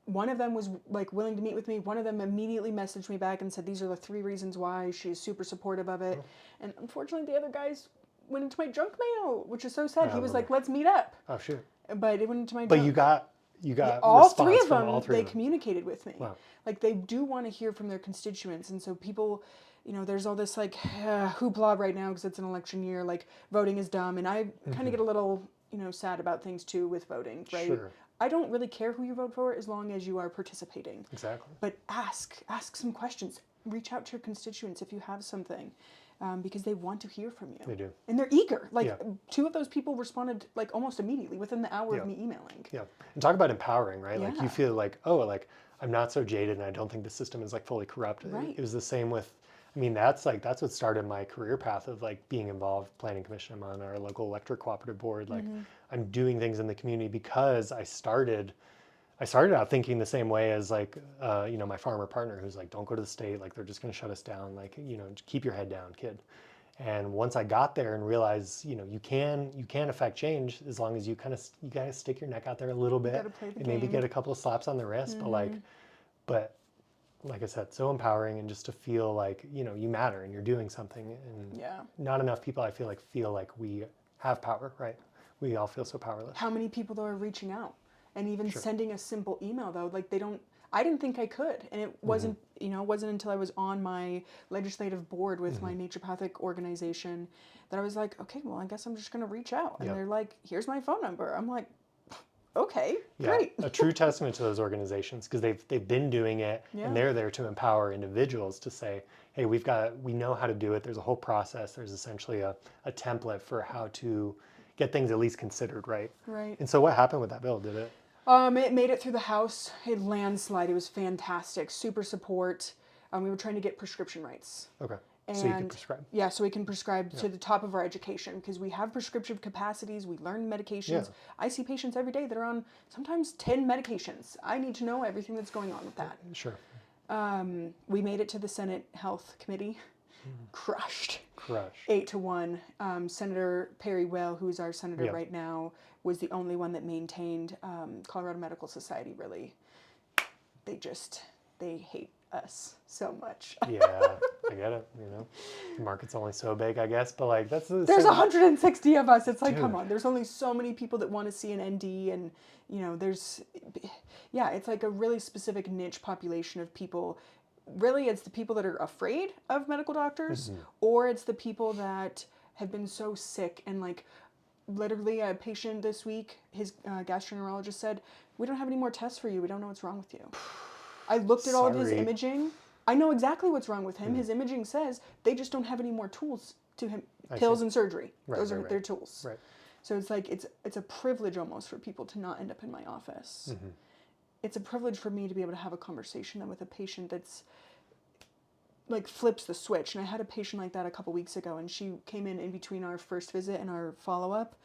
one of them was like willing to meet with me. One of them immediately messaged me back and said these are the 3 reasons why she's super supportive of it. And unfortunately, the other guys went into my junk mail, which is so sad. He was like, "Let's meet up," Oh shoot! but it went into my. But junk. you got all response 3 of from them. all 3 They of them. communicated with me. Wow. Like they do want to hear from their constituents, and so people. There's all this like hoopla right now because it's an election year. Like voting is dumb, and I kind of get a little sad about things too with voting. Right. Sure. I don't really care who you vote for as long as you are participating. Exactly. But ask some questions. Reach out to your constituents if you have something, because they want to hear from you. They do. And they're eager. Like Yeah. 2 of those people responded like almost immediately within the hour of me emailing. Yeah. And talk about empowering, right? Like Yeah. you feel like, oh, like I'm not so jaded and I don't think the system is like fully corrupt. Right. It was the same with, that's what started my career path of like being involved, planning commission. I'm on our local electric cooperative board. Like I'm doing things in the community because I started out thinking the same way as like, my farmer partner who's like, don't go to the state. Like they're just going to shut us down. Like, just keep your head down, kid. And once I got there and realized, you can affect change as long as you gotta stick your neck out there a little bit gotta play the and maybe game. get a couple of slaps on the wrist. But like I said, so empowering, and just to feel like, you matter and you're doing something. And Yeah. not enough people, I feel like we have power, right? We all feel so powerless. How many people though are reaching out and even sending a simple email though? Like I didn't think I could, and it wasn't wasn't until I was on my legislative board with my naturopathic organization that I was like, okay, well, I guess I'm just gonna reach out. And they're like, here's my phone number. I'm like, okay, great. A true testament to those organizations, because they've been doing it, and they're there to empower individuals to say, hey, we know how to do it. There's a whole process. There's essentially a template for how to get things at least considered, right? Right. And so what happened with that bill? Did it? It made it through the House. It landslide. It was fantastic. Super support. We were trying to get prescription rights. Okay. And So you can prescribe. Yeah, so we can prescribe to the top of our education because we have prescriptive capacities. We learn medications. Yeah. I see patients every day that are on sometimes 10 medications. I need to know everything that's going on with that. Sure. We made it to the Senate Health Committee. Crushed. 8-1. Senator Perry Well, who's our senator right now, was the only one that maintained. Colorado Medical Society really, they hate us so much. Yeah, I get it. The market's only so big, I guess, but like that's the There's 160 of us. It's like, Dude. come on. There's only so many people that want to see an ND, and it's like a really specific niche population of people. Really, it's the people that are afraid of medical doctors, or it's the people that have been so sick and like, literally a patient this week, his gastroenterologist said, we don't have any more tests for you. We don't know what's wrong with you. I looked at all of his Sorry. imaging. I know exactly what's wrong with him. His imaging says they just don't have any more tools to him. Pills and surgery. Those are their tools. Right. So it's like it's a privilege almost for people to not end up in my office. It's a privilege for me to be able to have a conversation then with a patient that's like flips the switch. And I had a patient like that a couple weeks ago, and she came in between our first visit and our follow-up,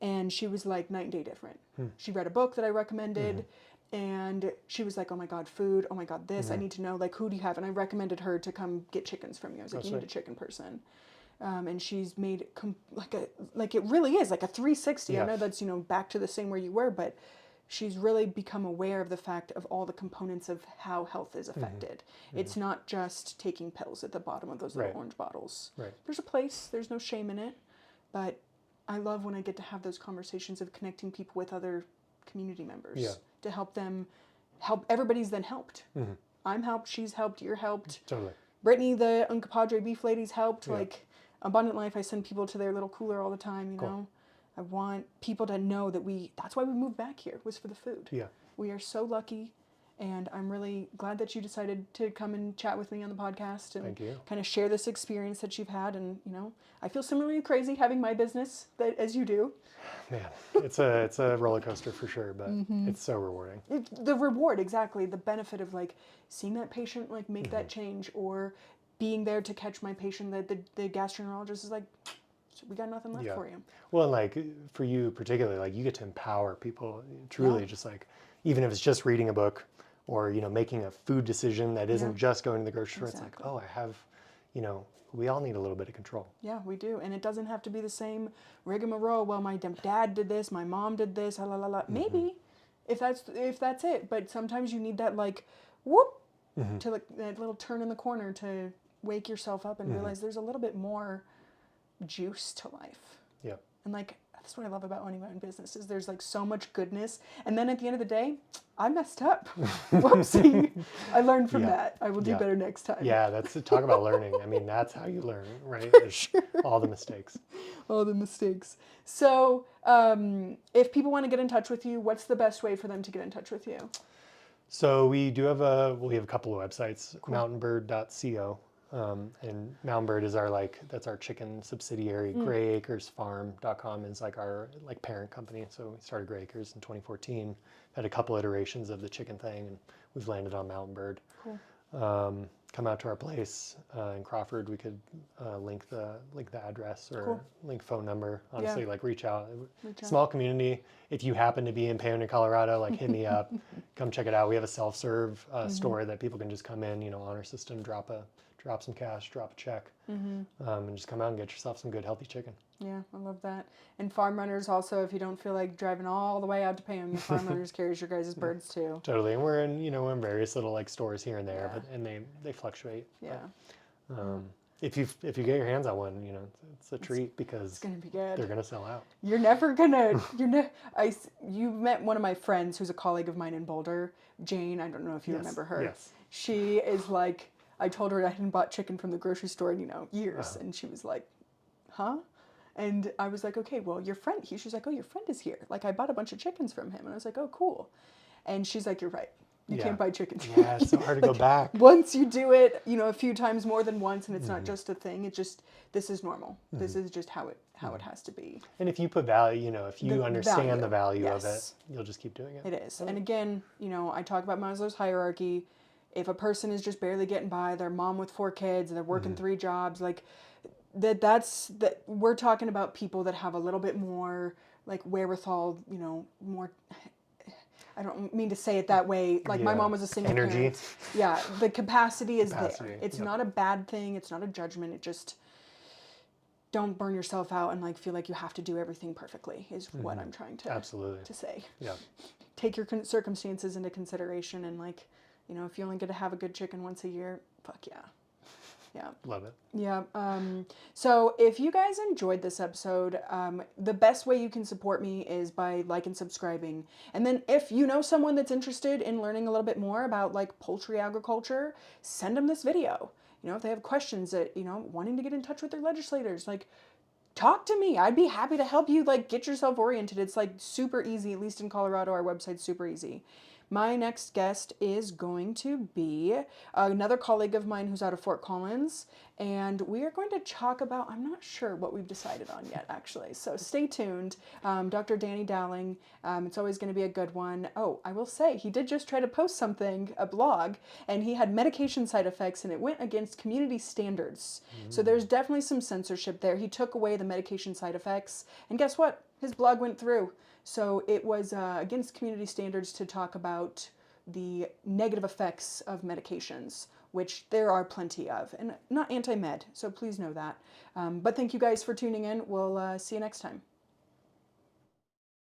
and she was like night and day different. She read a book that I recommended, and she was like, oh my God, food, oh my God, this, I need to know, like, who do you have? And I recommended her to come get chickens from you. I was like, you need a chicken person. And she's made like it really is like a 360. I know that's, back to the same where you were, but she's really become aware of the fact of all the components of how health is affected. It's not just taking pills at the bottom of those little orange bottles. Right. There's a place, there's no shame in it, but I love when I get to have those conversations of connecting people with other community members to help them help. Everybody's then helped. I'm helped, she's helped, you're helped. Totally. Brittany, the Unca Padre beef lady's helped. Like Abundant Life, I send people to their little cooler all the time, you know. I want people to know that that's why we moved back here, was for the food. Yeah. We are so lucky, and I'm really glad that you decided to come and chat with me on the podcast and kind of share this experience that you've had. And, you know, I feel similarly crazy having my business as you do. Man, it's a roller coaster for sure, but it's so rewarding. The reward, exactly. The benefit of like seeing that patient like make that change, or being there to catch my patient that the gastroenterologist is like, we got nothing left for you. Well, and like for you particularly, like you get to empower people truly, just like, even if it's just reading a book or, you know, making a food decision that isn't just going to the grocery store. It's like, oh, I have, you know, we all need a little bit of control. Yeah, we do. And it doesn't have to be the same rigmarole. Well, my dad did this, my mom did this, la la la. Maybe if that's it. But sometimes you need that like whoop to like that little turn in the corner to wake yourself up and realize there's a little bit more juice to life. Yeah. And like that's what I love about owning my own business is there's like so much goodness, and then at the end of the day, I messed up. Whoopsie. I learned from that. I will do better next time. Yeah, that's talk about learning. I mean, that's how you learn, right? All the mistakes. All the mistakes. So, if people want to get in touch with you, what's the best way for them to get in touch with you? So we do have a couple of websites, mountainbird.co. And Mountain Bird is that's our chicken subsidiary. GrayAcresFarm.com is like our parent company. So we started Gray Acres in 2014, had a couple iterations of the chicken thing, and we've landed on Mountain Bird. Cool. Come out to our place in Crawford. We could link the address or link phone number. Honestly, reach out. Small community. If you happen to be in Paonia, Colorado, hit me up. Come check it out. We have a self-serve store that people can just come in, you know, honor system, drop some cash, drop a check, and just come out and get yourself some good, healthy chicken. Yeah, I love that. And Farm Runners also, if you don't feel like driving all the way out to Paonia, Farm Runners carries your guys' birds too. Totally, and we're in various little stores here and there, but they fluctuate. Yeah. But, if you get your hands on one, you know, it's a treat because it's gonna be good. They're gonna sell out. You're never gonna. You met one of my friends who's a colleague of mine in Boulder, Jane. I don't know if you remember her. Yes. She is like. I told her I hadn't bought chicken from the grocery store in, years. And she was like, huh? And I was like, okay, well, your friend, she's like, oh, your friend is here. Like, I bought a bunch of chickens from him. And I was like, oh, cool. And she's like, you're right. You can't buy chickens. Yeah, it's so hard to go back. Once you do it, a few times more than once, and it's not just a thing. It's just, this is normal. This is just how it has to be. And if you put value, if you understand the value of it, you'll just keep doing it. It is. And again, I talk about Maslow's hierarchy. If a person is just barely getting by, their mom with 4 kids, and they're working 3 jobs, that's we're talking about people that have a little bit more wherewithal, more. I don't mean to say it that way. My mom was a single parent. Yeah, the capacity is there. It's not a bad thing. It's not a judgment. It just don't burn yourself out and feel like you have to do everything perfectly. Is what I'm trying to to say. Yeah. Take your circumstances into consideration and if you only get to have a good chicken once a year, fuck yeah. Yeah. Love it. Yeah. So if you guys enjoyed this episode, the best way you can support me is by and subscribing. And then if you know someone that's interested in learning a little bit more about poultry agriculture, send them this video. If they have questions that, wanting to get in touch with their legislators, talk to me. I'd be happy to help you get yourself oriented. It's super easy, at least in Colorado, our website's super easy. My next guest is going to be another colleague of mine who's out of Fort Collins, and we are going to talk about, I'm not sure what we've decided on yet, actually, so stay tuned. Dr. Danny Dowling, it's always going to be a good one. Oh, I will say, he did just try to post something, a blog, and he had medication side effects, and it went against community standards. So there's definitely some censorship there. He took away the medication side effects, and guess what? His blog went through. So it was against community standards to talk about the negative effects of medications, which there are plenty of, and not anti-med, so please know that. But thank you guys for tuning in. We'll see you next time.